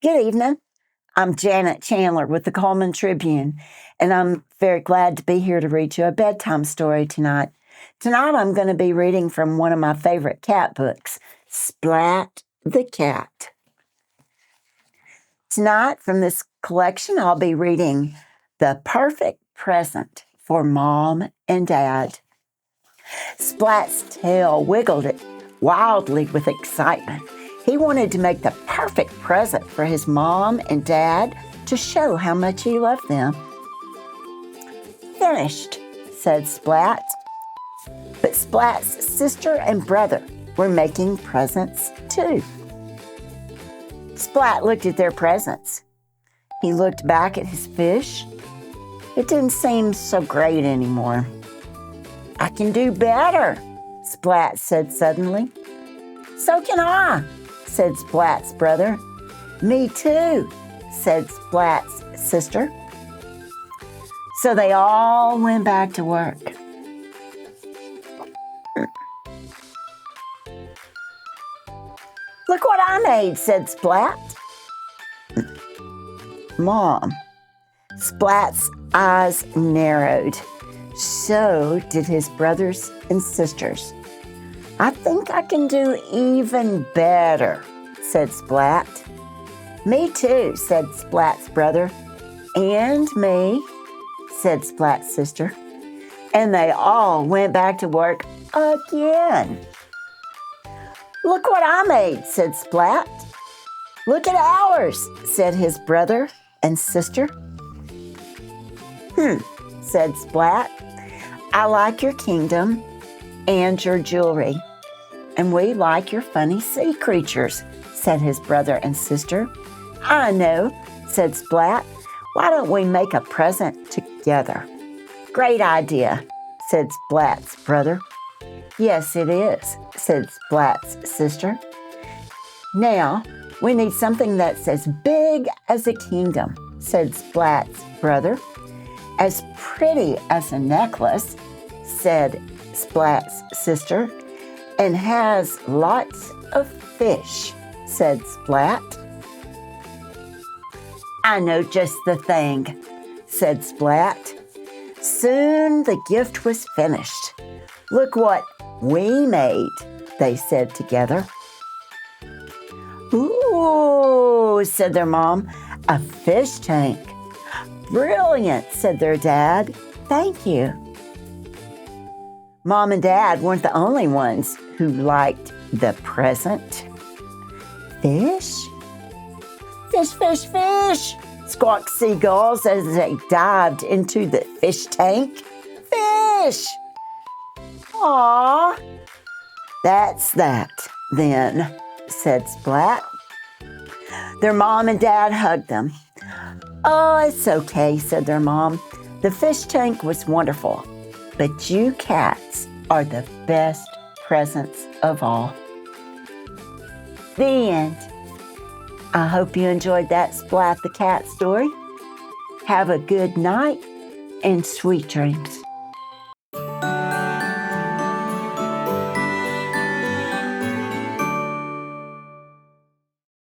Good evening. I'm Janet Chandler with the Cullman Tribune, and I'm very glad to be here to read you a bedtime story tonight. Tonight I'm going to be reading from one of my favorite cat books, Splat the Cat. Tonight from this collection I'll be reading The Perfect Present for Mom and Dad. Splat's tail wiggled wildly with excitement. He wanted to make the perfect present for his mom and dad to show how much he loved them. Finished, said Splat. But Splat's sister and brother were making presents too. Splat looked at their presents. He looked back at his fish. It didn't seem so great anymore. I can do better, Splat said suddenly. So can I, said Splat's brother. Me too, said Splat's sister. So they all went back to work. Look what I made, said Splat. Mom. Splat's eyes narrowed. So did his brothers and sisters. I think I can do even better, said Splat. Me too, said Splat's brother. And me, said Splat's sister. And they all went back to work again. Look what I made, said Splat. Look at ours, said his brother and sister. Said Splat. I like your kingdom and your jewelry. And we like your funny sea creatures, said his brother and sister. I know, said Splat. Why don't we make a present together? Great idea, said Splat's brother. Yes, it is, said Splat's sister. Now, we need something that's as big as a kingdom, said Splat's brother. As pretty as a necklace, said Splat's sister. And has lots of fish, said Splat. I know just the thing, said Splat. Soon the gift was finished. Look what we made, they said together. Ooh, said their mom, a fish tank. Brilliant, said their dad. Thank you. Mom and Dad weren't the only ones who liked the present. Fish? Fish, fish, fish, squawked seagulls as they dived into the fish tank. Fish! Aw, that's that, then, said Splat. Their mom and dad hugged them. Oh, it's okay, said their mom. The fish tank was wonderful, but you cats are the best presents of all. The end. I hope you enjoyed that Splat the Cat story. Have a good night and sweet dreams.